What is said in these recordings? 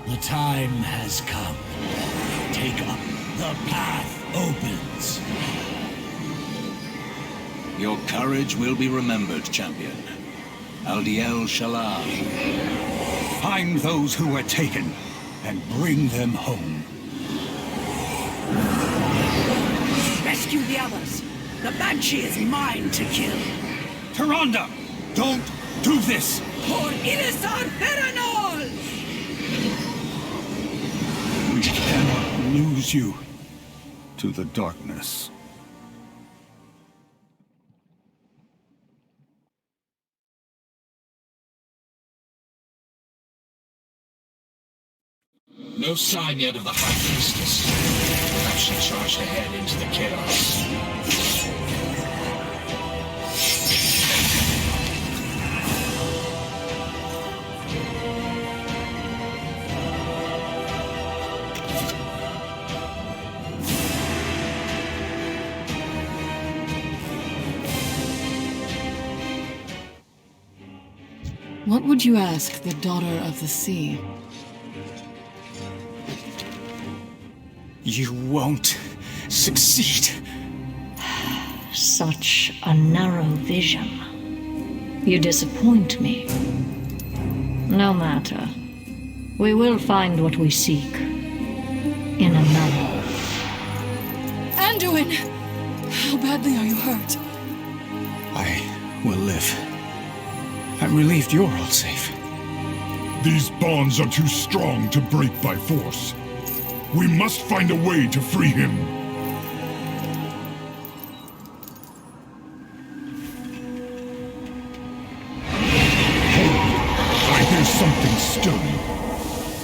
The time has come. Take up. The path opens. Your courage will be remembered, champion. Aldiel Shalar. Find those who were taken, and bring them home. Rescue the others. The Banshee is mine to kill. Tyrande, don't do this! For Illisan Feranol! We cannot lose you to the darkness. No sign yet of the High Priestess. Perhaps she charged ahead into the chaos. What would you ask the Daughter of the Sea? You won't succeed. Such a narrow vision. You disappoint me. No matter. We will find what we seek. In another. Anduin! How badly are you hurt? I will live. I'm relieved you're all safe. These bonds are too strong to break by force. We must find a way to free him. I hear something stirring.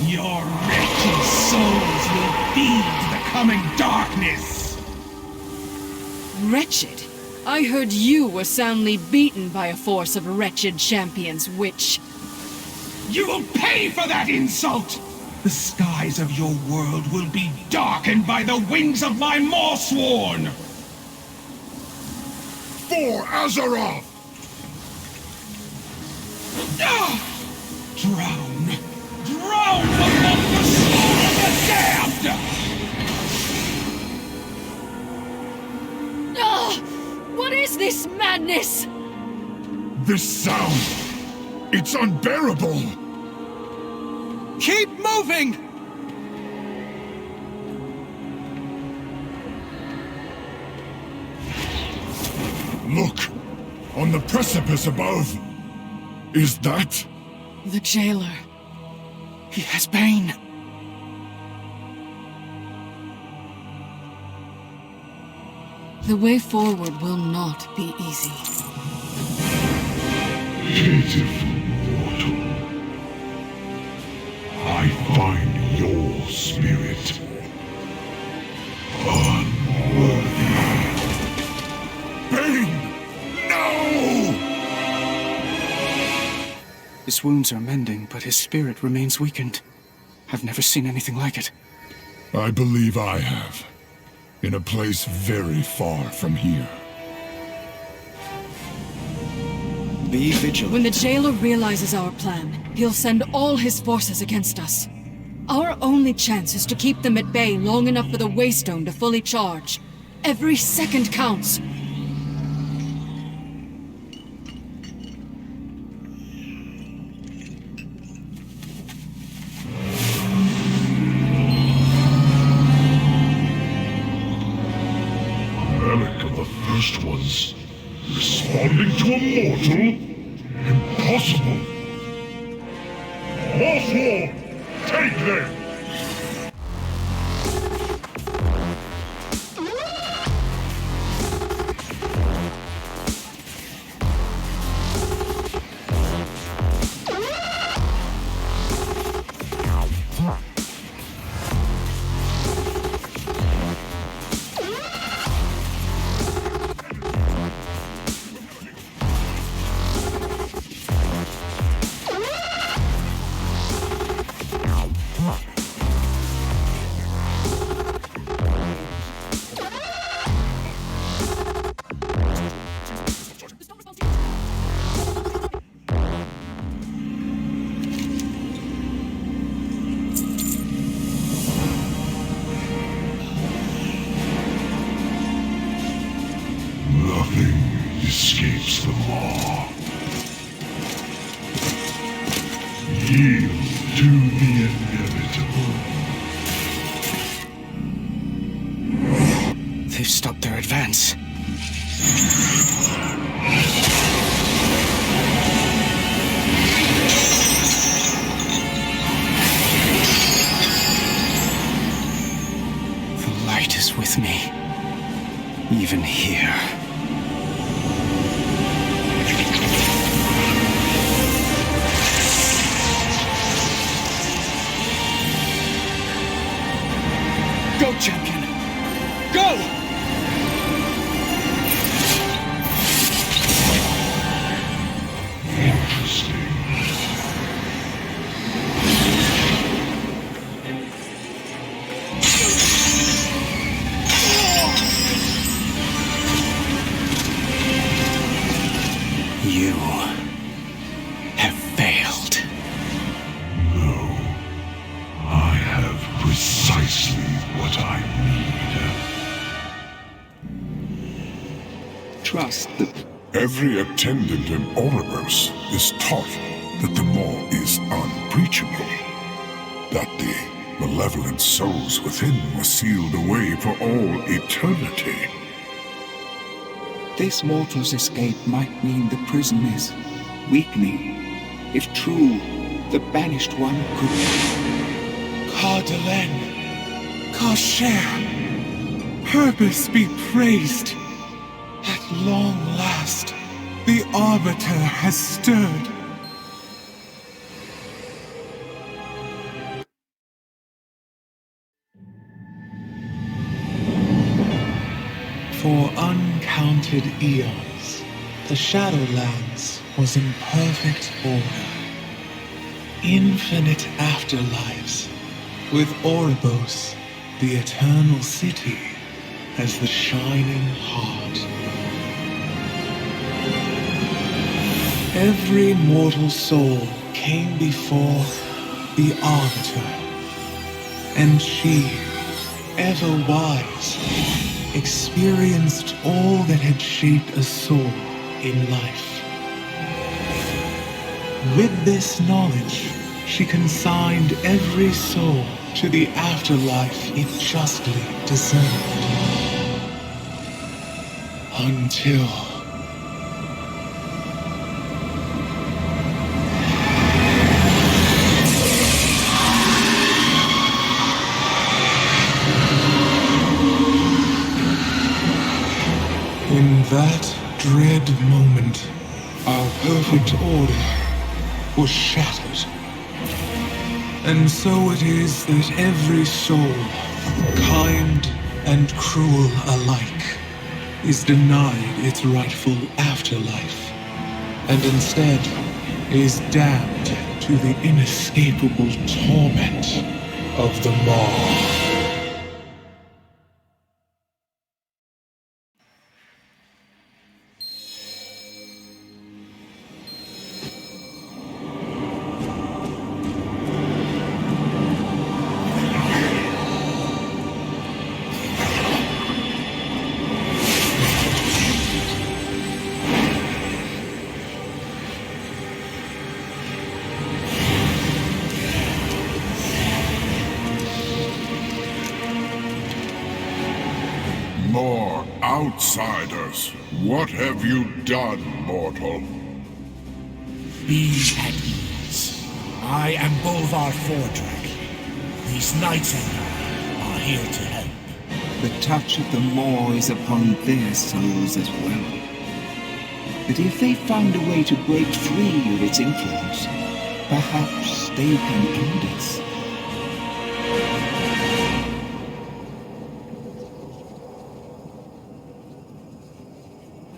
Your wretched souls will feed the coming darkness! Wretched? I heard you were soundly beaten by a force of wretched champions, witch. You will pay for that insult! The skies of your world will be darkened by the wings of my Morsworn! For Azeroth! Drown! Drown among the soul of the damned! What is this madness? This sound! It's unbearable! Keep moving! Look! On the precipice above! Is that? The jailer. He has pain. The way forward will not be easy. Pitiful mortal. I find your spirit unworthy. Bane! No! His wounds are mending, but his spirit remains weakened. I've never seen anything like it. I believe I have. In a place very far from here. Be vigilant. When the jailer realizes our plan, he'll send all his forces against us. Our only chance is to keep them at bay long enough for the Waystone to fully charge. Every second counts. Relic of the first ones. Responding to a mortal? Impossible! Mothwall! Take them! Huh. Yield to the inevitable. They've stopped their advance. The light is with me, even here. Go, champion! Go! Interesting. You have failed. No. I have precisely what I need. Trust the... Every attendant in Ouroboros is taught that the maw is unbreachable, that the malevolent souls within were sealed away for all eternity. This mortal's escape might mean the prison is weakening. If true, the banished one could... Cardelen, Karcher, purpose be praised. At long last, the Arbiter has stirred. For uncounted eons, the Shadowlands was in perfect order. Infinite afterlives, with Ouroboros, the eternal city, as the shining heart. Every mortal soul came before the Arbiter, and she, ever wise, experienced all that had shaped a soul in life. With this knowledge, she consigned every soul to the afterlife it justly deserved. Until... in that dread moment, our perfect order was shattered. And so it is that every soul, kind and cruel alike, is denied its rightful afterlife, and instead is damned to the inescapable torment of the maw. More outsiders. What have you done, mortal? Be at ease. I am Bolvar Fordrak. These knights and I are here to help. The touch of the maw is upon their souls as well. But if they found a way to break free of its influence, perhaps they can end us.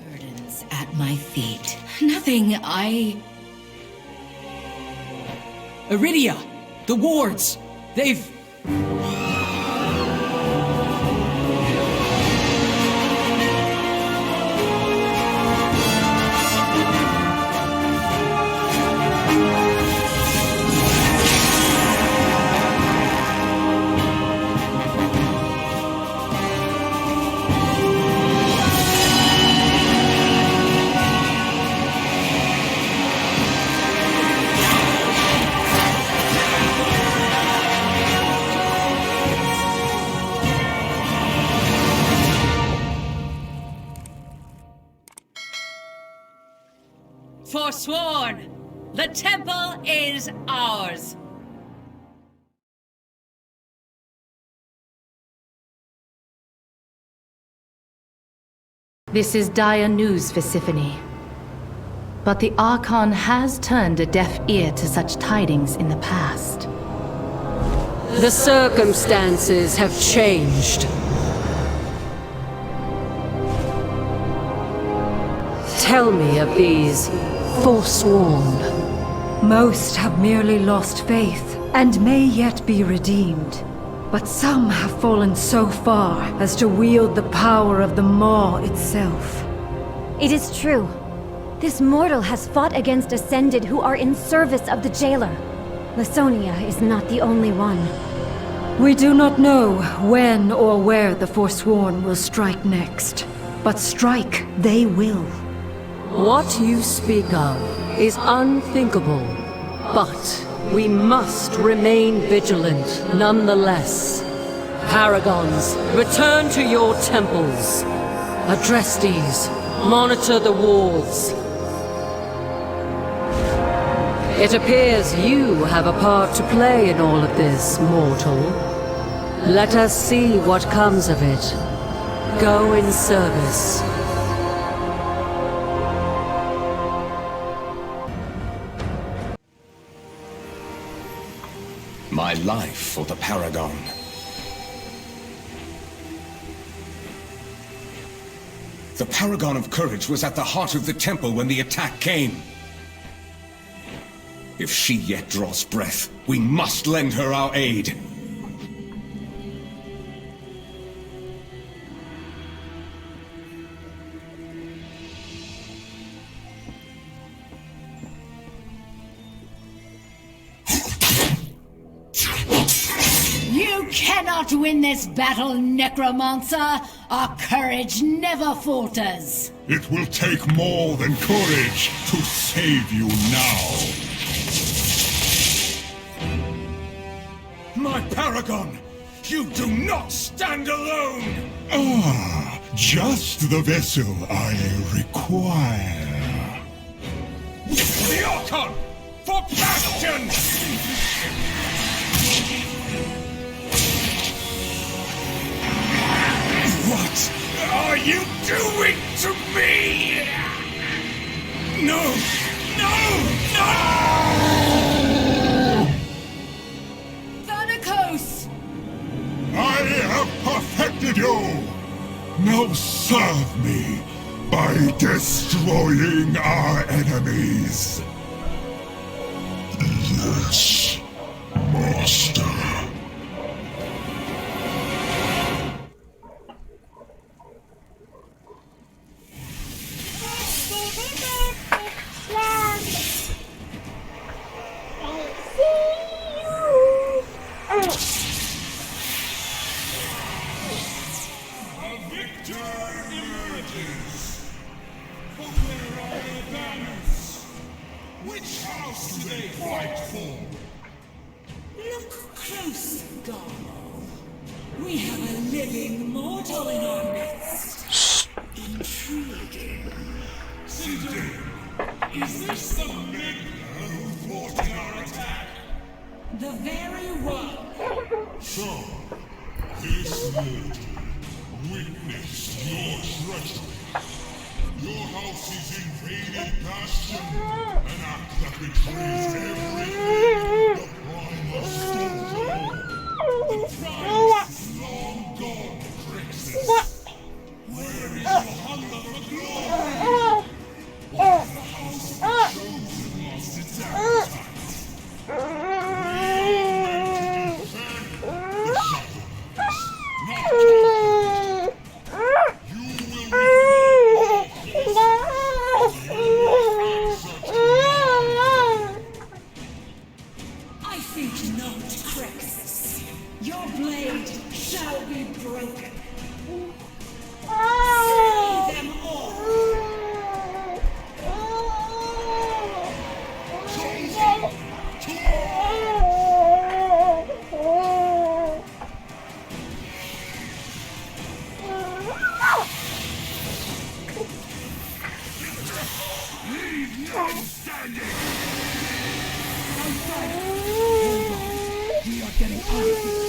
Burdens at my feet. Nothing Iridia! The wards! They've... Forsworn! The temple is ours! This is dire news for Siphonie. But the Archon has turned a deaf ear to such tidings in the past. The circumstances have changed. Tell me of these Forsworn. Most have merely lost faith, and may yet be redeemed. But some have fallen so far as to wield the power of the Maw itself. It is true. This mortal has fought against Ascended who are in service of the Jailer. Lasonia is not the only one. We do not know when or where the Forsworn will strike next. But strike they will. What you speak of is unthinkable, but we must remain vigilant nonetheless. Paragons, return to your temples. Adrestes, monitor the walls. It appears you have a part to play in all of this, mortal. Let us see what comes of it. Go in service. My life for the Paragon. The Paragon of Courage was at the heart of the temple when the attack came. If she yet draws breath, we must lend her our aid. You cannot win this battle, Necromancer! Our courage never falters! It will take more than courage to save you now. My Paragon! You do not stand alone! Ah, just the vessel I require. The Archon! For Bastion! What are you doing to me? No! No! No! Thanatos! I have perfected you! Now serve me by destroying our enemies. Yes, Master. Which house do they fight for? Look close, God. We have a living mortal in our midst. Intriguing. Cindy, is this the Midler who fought in our attack? The very one. So, this mortal witnessed your treachery. Your house is invaded Bastion, an act that betrays everything the Primal stole. The prize is long gone, Crixus. Where is your hunger for glory? What has the house of the chosen lost its appetite? We are meant to defend the Shadowlands, not conquer. You will Leave none standing! We are getting out of here.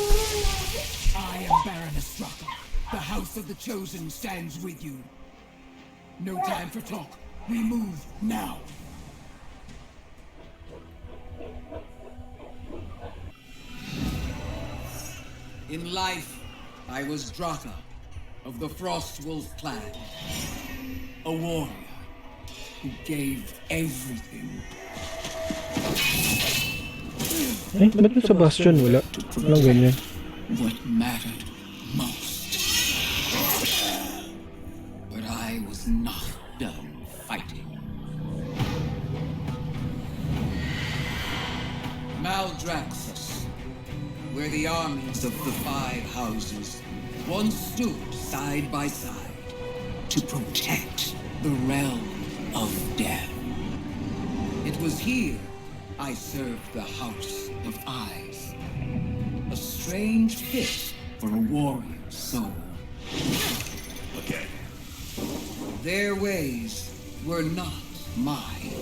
I am Baroness Raka. The House of the Chosen stands with you. No time for talk. We move now. In life, I was Draka of the Frostwolf clan. A warrior who gave everything. Eh, ba't yung sa Bastion wala? Walang ganyan. What mattered most. But I was not done fighting. Maldraxxus, where the armies of the five houses once stood side by side to protect the realm of death. It was here I served the House of Eyes. A strange fit for a warrior's soul. Again. Their ways were not mine.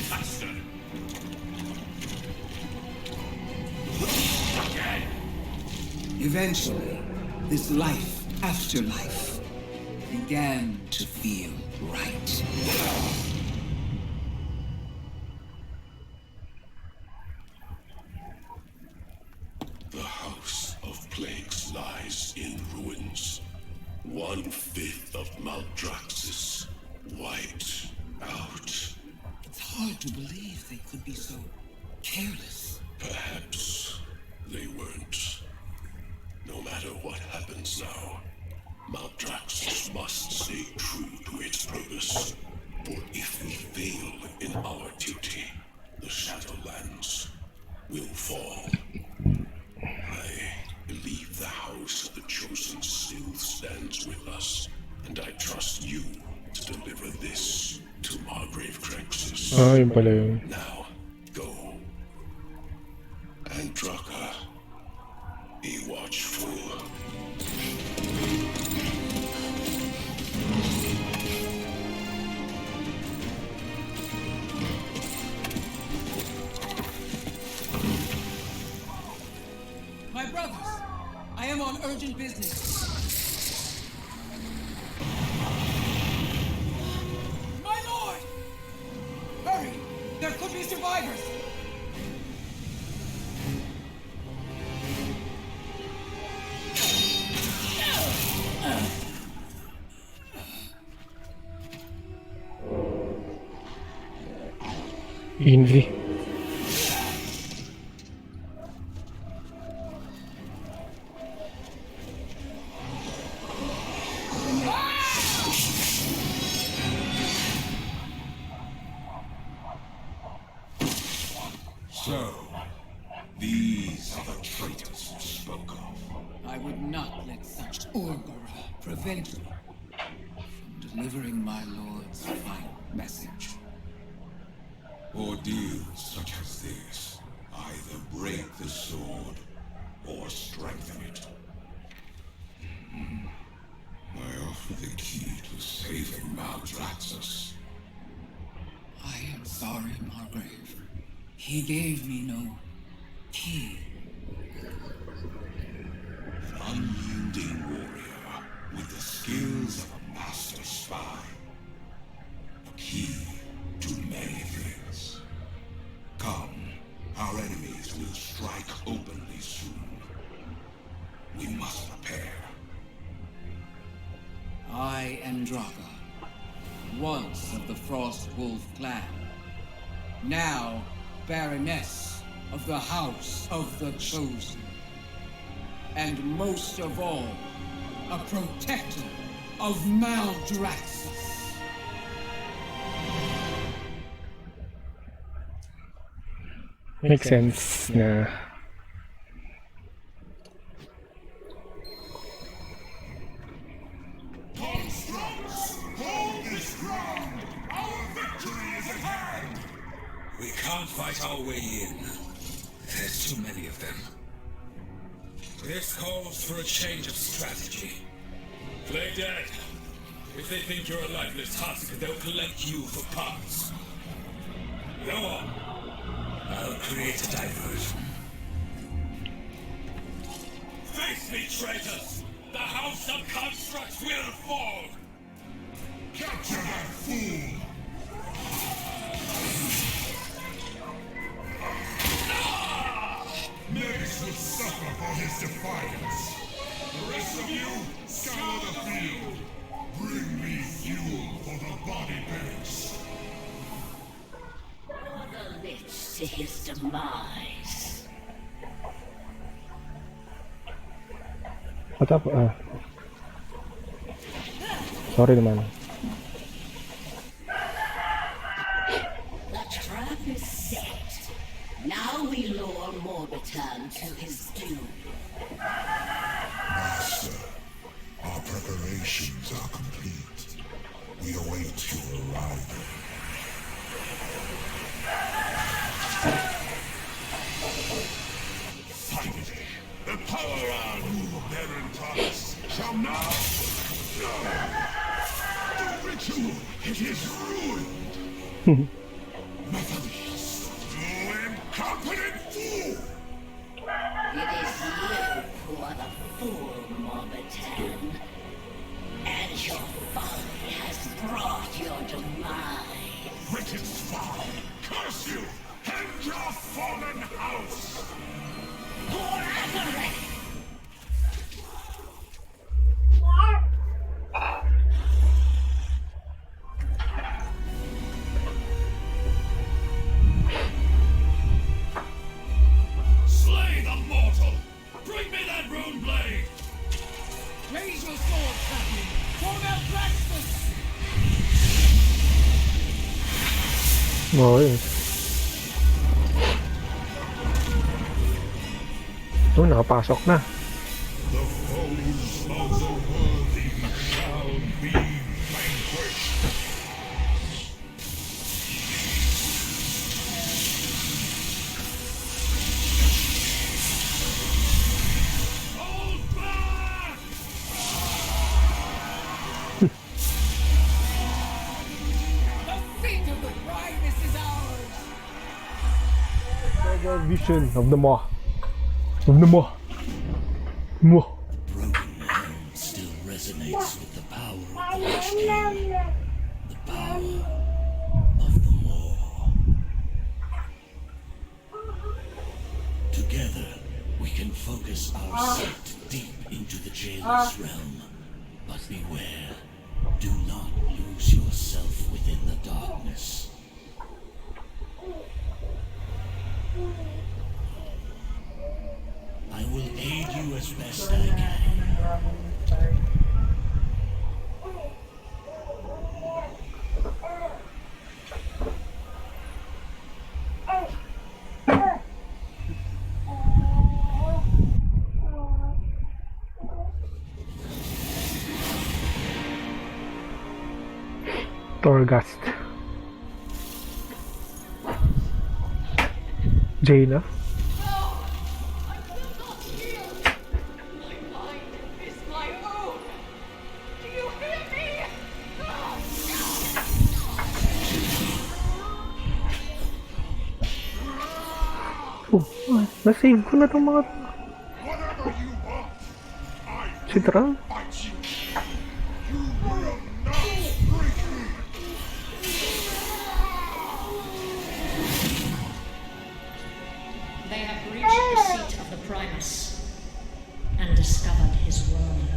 Faster. Again. Eventually, this life after life began to feel right. The House of Plagues lies in ruins. 1/5 of Maldraxxus wiped out. It's hard to believe they could be so careless. Perhaps they weren't. No matter what happens now, Maldraxxus must stay true to its purpose. For if we fail in our duty, the Shadowlands will fall. I believe the House of the Chosen still stands with us, and I trust you to deliver this to Margrave Crexus. Ah, yun pala yun. Now, go. And Draka, be watchful. My brothers, I am on urgent business. My lord! Hurry! There could be survivors! Envy. So, these are the traitors you spoke of. I would not let such Orgora prevent me from delivering my lord's final message. Ordeals such as this either break the sword or strengthen it. I offer the key to saving Maldraxxus. I am sorry, Margrave. He gave me no key. An unyielding warrior with the skills of a master spy. A key to many things. Come, our enemies will strike openly soon. We must prepare. I am Draka, once of the Frostwolf clan, now Baroness of the House of the Chosen, and most of all, a protector of Maldraxxus. Makes sense na. We can't fight our way in. There's too many of them. This calls for a change of strategy. Play dead. If they think you're a lifeless husk, they'll collect you for parts. Go on. I'll create a diversion. Face me, traitors! The House of Constructs will fall! Capture that fool! Negus will suffer for his defiance. The rest of you, scour the field. Bring me fuel for the body barracks. The lich to his demise. What up? Sorry naman. The trap is set. Now we lure Morbitan to his doom. Master, our preparations are complete. We await your arrival. Finally, the power our new Baron shall now... The ritual, it is ruined! Methodist, you incompetent fool! It is you who are the fool, Morbitan. And your folly has brought your demise. Britain's fall! Curse you! And your fallen house! For Agareth! Slay the mortal! Bring me that rune blade! Raise your sword, champion! For Malpraxis! Okay. Oh, nakapasok na. The foes of the worthy shall be vanquished. Hold back! The feet of the brightness is ours! The vision of the Maw. Of the Maw. Maw. Broken helm still resonates with the power of the Lich King. The power of the Maw. Together, we can focus our sight deep into the Jailer's realm. But beware, do not lose yourself within the darkness. I will aid you as best I can. Torghast. Jaina. Oh, na-save ko na itong mga... Si Tral? They have reached the seat of the Primus and discovered his world.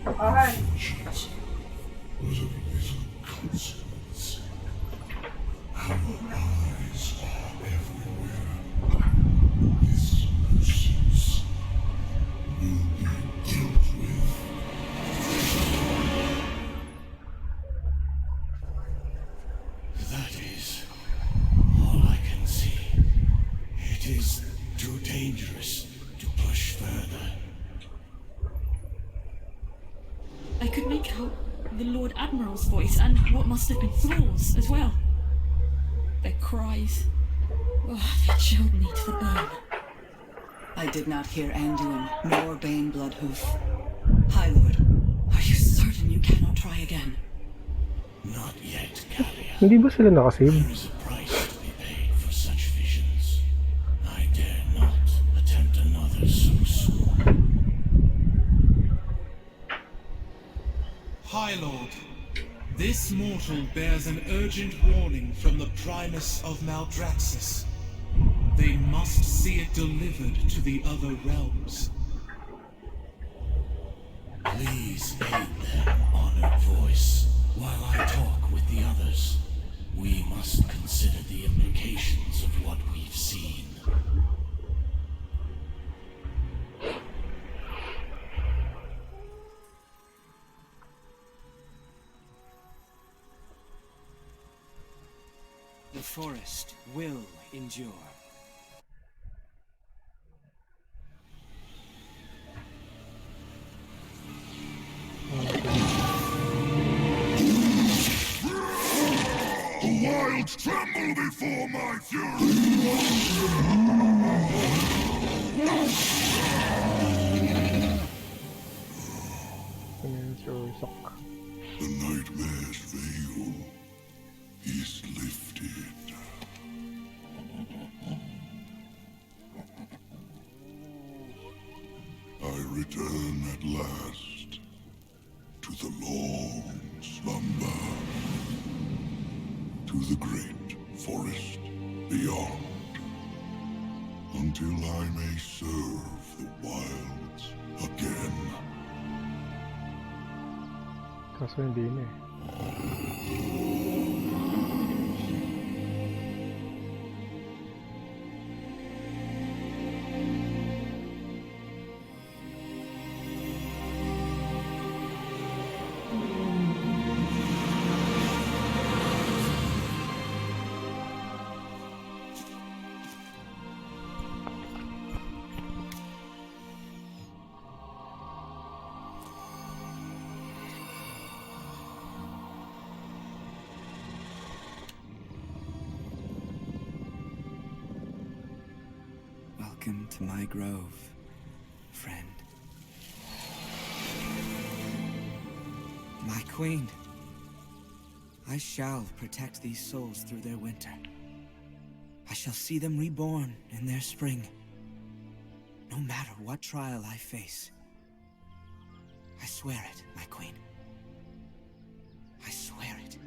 Fortunes was of little consequence. Our eyes are everywhere. This nuisance will be dealt with. That is all I can see. It is too dangerous to push further. I could make out the Lord Admiral's voice and what must have been Thrall's as well. Their cries. Oh, they chilled me to the bone. I did not hear Anduin nor Bane Bloodhoof. High Lord, Are you certain you cannot try again. Not yet, Kalia. Hindi ba sila nakasave? There is a price to be paid for such visions. I dare not attempt another so soon. High Lord, this mortal bears an urgent warning from the Primus of Maldraxxus. They must see it delivered to the other realms. Please aid them, honored voice, while I talk with the others. We must consider the implications of what we've seen. The forest will endure. The wilds tremble before my fury! The nightmare's veil is lifted. I return at last to the long slumber, to the great forest beyond, until I may serve the wilds again. Kaso hindi na eh. Welcome to my grove, friend. My queen. I shall protect these souls through their winter. I shall see them reborn in their spring. No matter what trial I face. I swear it, my queen. I swear it.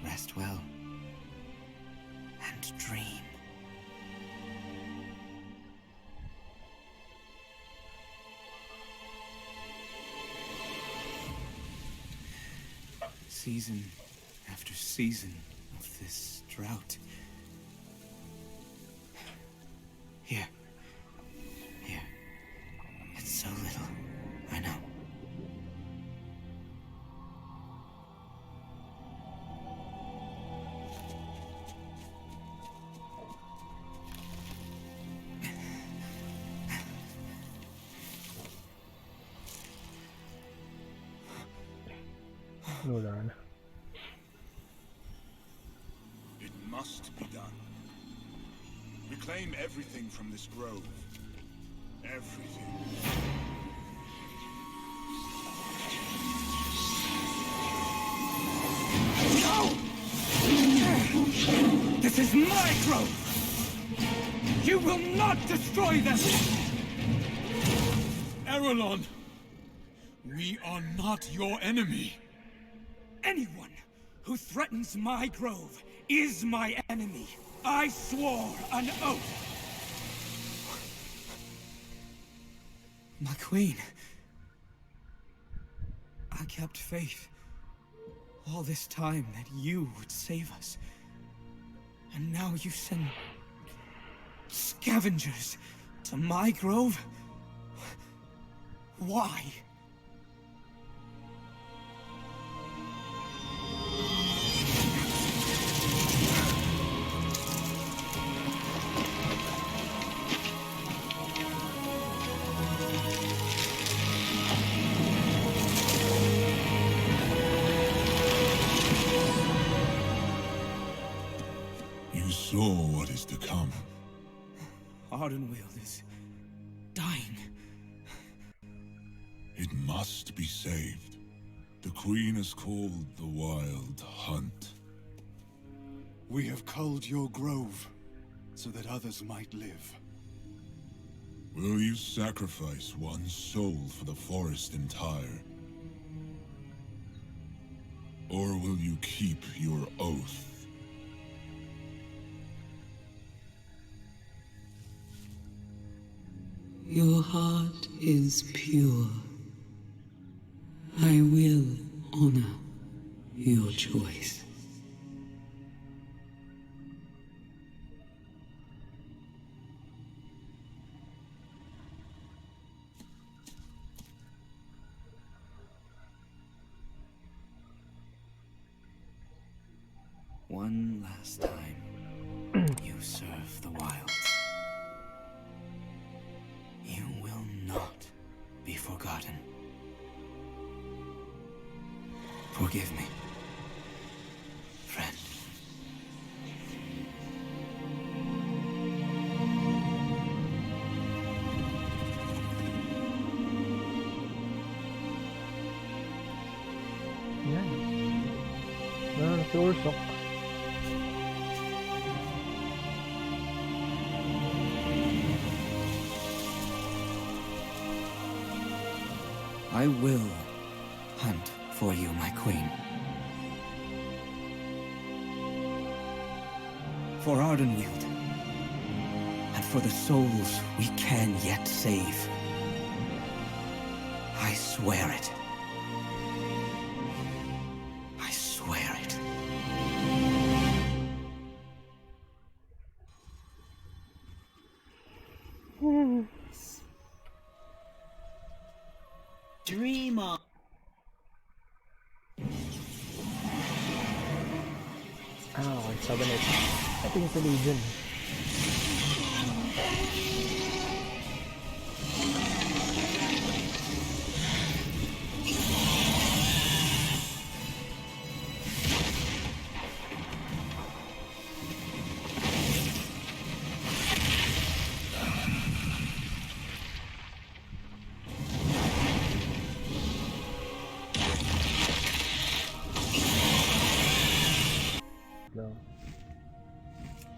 Rest well, and dream. Season after season of this drought. Here. It's so little, I know. Wala na. It must be done. Reclaim everything from this grove. Everything. No! This is my grove! You will not destroy them! Erelon! We are not your enemy. Anyone who threatens my grove is my enemy. I swore an oath. My queen. I kept faith all this time that you would save us. And now you send scavengers to my grove? Why? You saw what is to come. Ardenweald is dying. It must be saved. The Queen is called the Wild Hunt. We have culled your grove, so that others might live. Will you sacrifice one soul for the forest entire? Or will you keep your oath? Your heart is pure. I will honor your choice. One last time, you serve the wilds. You will not be forgotten. Forgive me, friend. Yan. Si Ursok. I will hunt for you, my queen. For Ardenweald, and for the souls we can yet save. I swear it. I swear it. Dream on. Okay, sabi na ito. Ito yung sa Legion.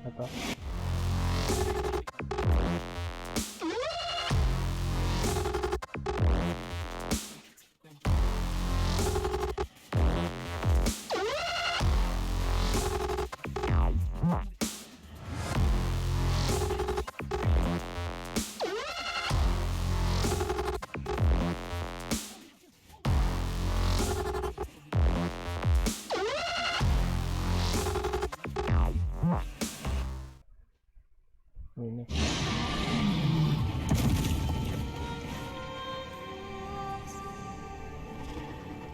Ito. Ini.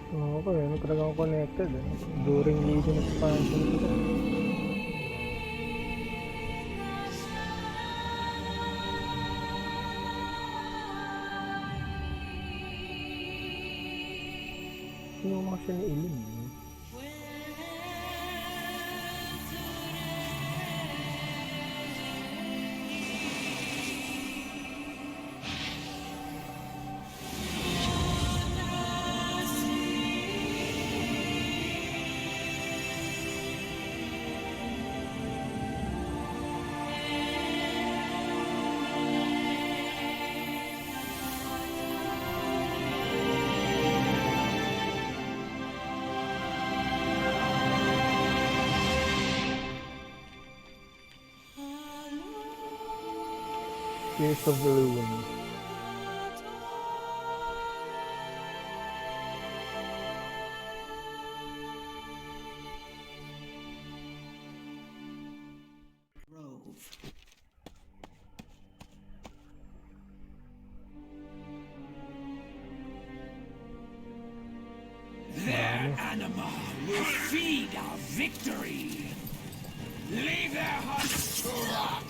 Okay, ano talaga ako connected during Legion expansion ko. Sino mga siya ni Ilin? Tears of the Ruin. Their anima will feed our victory. Leave their hearts to rot.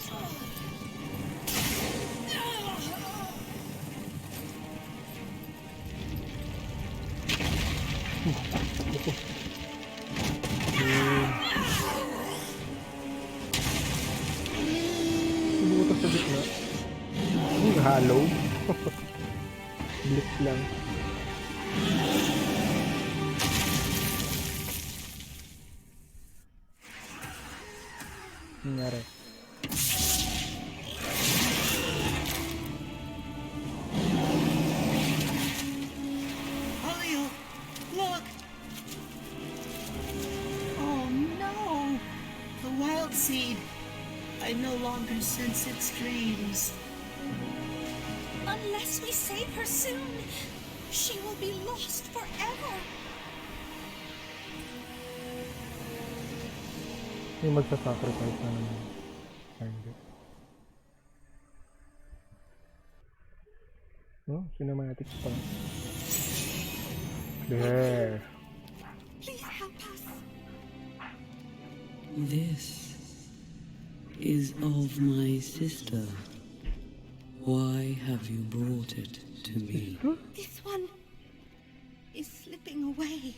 Butas sa gitna. Ang hollow. lang. Nangyari. Olio, look! Oh no! The wild seed. I no longer sense its dreams. Unless we save her soon, she will be lost forever. May magsasacrifice na naman. Hindi. No? Cinematics pa. There. Please help us. This is of my sister. Why have you brought it to me? This one is slipping away.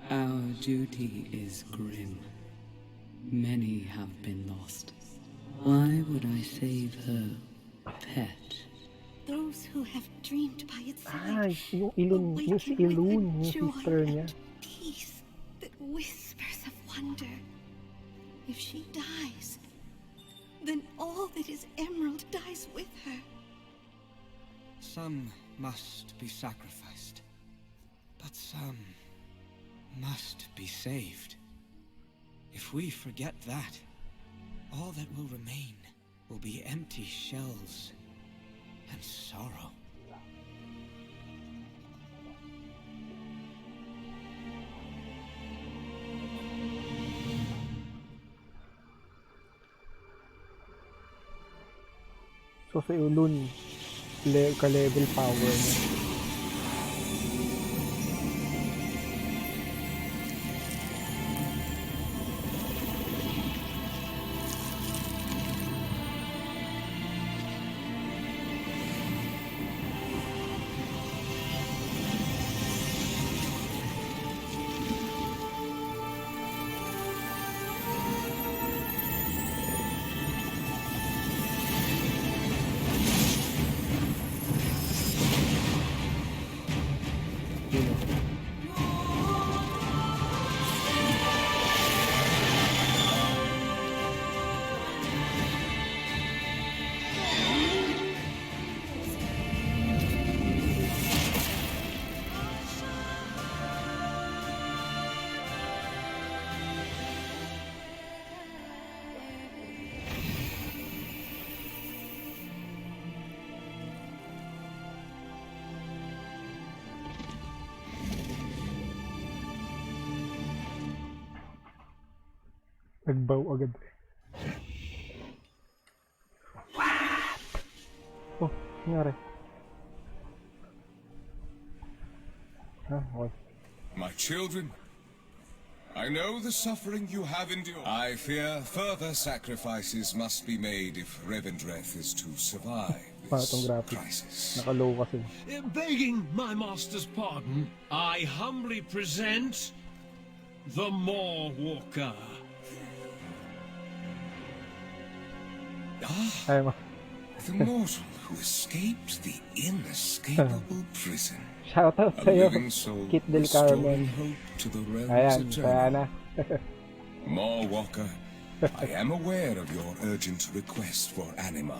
Our duty is grim. Many have been lost. Why would I save her pet? Those who have dreamed by its Ay, light yung Ilun, yung si Ilun, yung sister niya. peace that whispers of wonder. If she dies, then all that is Emerald dies with her. Some must be sacrificed, but some must be saved. If we forget that, all that will remain will be empty shells and sorrow. So si Ulun, ka-level power niya. Nagbaw agad. Oh, nangyari. Okay. My children, I know the suffering you have endured. I fear further sacrifices must be made if Revendreth is to survive this crisis. Naka-low kasi. Begging my master's pardon, I humbly present the Maw Walker. The mortal who escaped the inescapable prison. Shout out A sa'yo, living soul Kit del restoring Carmen. hope to the realms Ayan, eternal. kaya na. Maw Walker, I am aware of your urgent request for anima.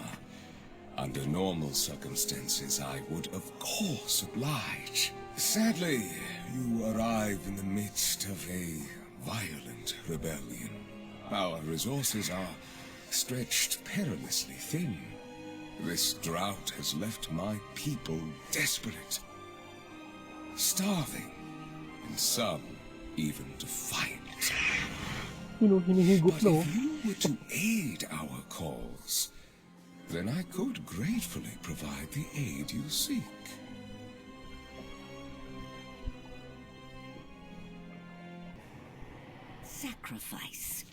Under normal circumstances, I would of course oblige. Sadly, you arrive in the midst of a violent rebellion. Our resources are stretched perilously thin. This drought has left my people desperate, starving, and some even defiant. But if you were to aid our cause, then I could gratefully provide the aid you seek. Sacrifice.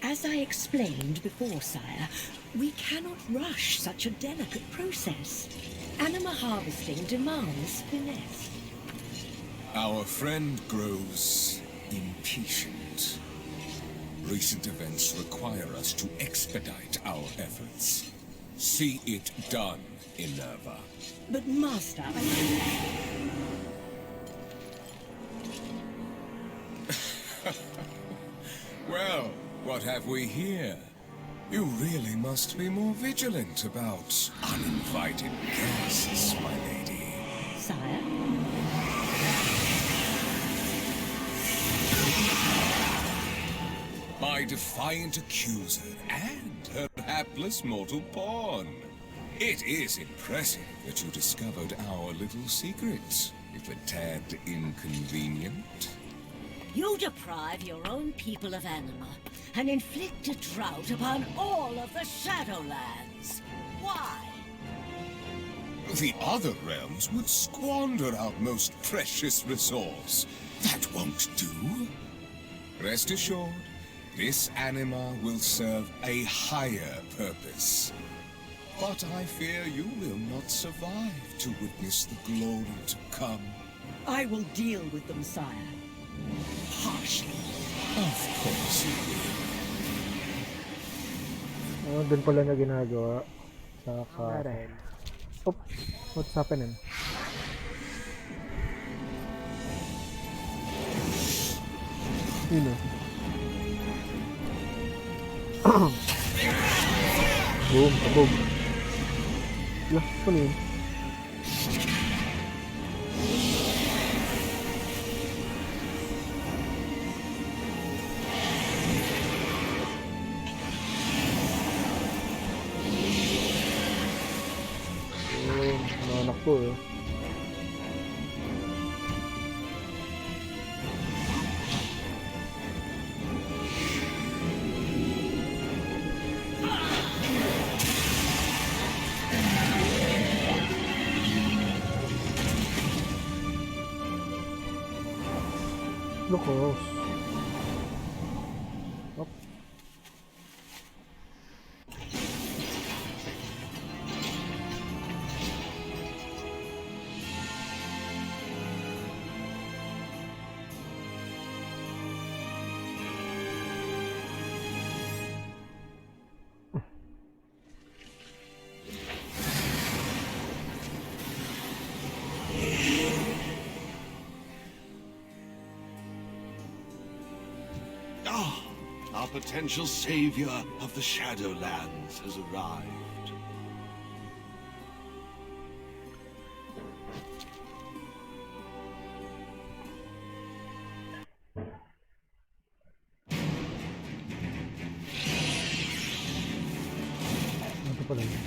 As I explained before, sire, we cannot rush such a delicate process. Anima harvesting demands finesse. Our friend grows impatient. Recent events require us to expedite our efforts. See it done, Minerva. But Master, Well, what have we here? You really must be more vigilant about uninvited guests, my lady. Sire? My defiant accuser and her hapless mortal pawn. It is impressive that you discovered our little secret, if a tad inconvenient. You deprive your own people of Anima and inflict a drought upon all of the Shadowlands. Why? The other realms would squander our most precious resource. That won't do. Rest assured, this anima will serve a higher purpose. But I fear you will not survive to witness the glory to come. I will deal with them, sire. Harshly. Of course you will. Doon pala na ginagawa sa castle. Oh, what's happening? Yun o. Boom, kabog. Lah, ano yun? Anak ko eh. Look close. Up. Our potential savior of the Shadowlands has arrived. Ito pala yun.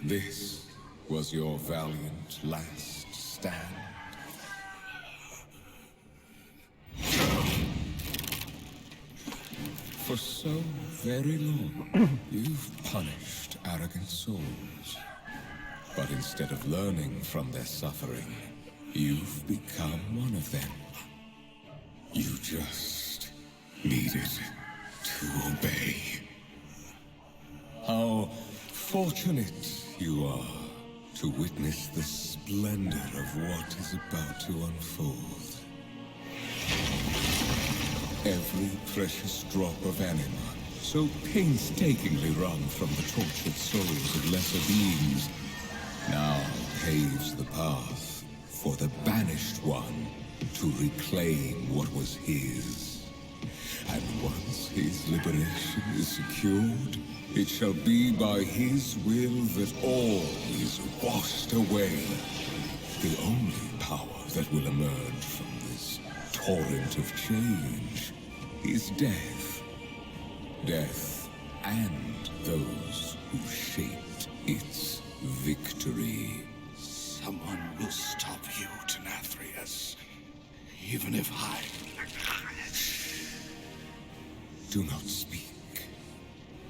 This was your valiant last stand. For so very long, you've punished arrogant souls. But instead of learning from their suffering, you've become one of them. You just needed to obey. How fortunate you are to witness the splendor of what is about to unfold. Every precious drop of anima, so painstakingly wrung from the tortured souls of lesser beings, now paves the path for the banished one to reclaim what was his. And once his liberation is secured, it shall be by his will that all is washed away. The only power that will emerge from this torrent of change is death. Death and those who shaped its victory. Someone will stop you, Denathrius. Even if I... Do not speak.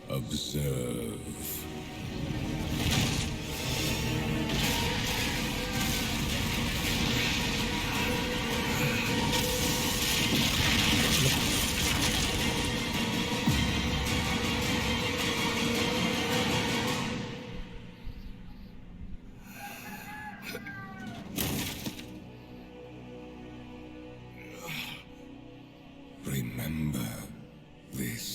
Observe. Remember this.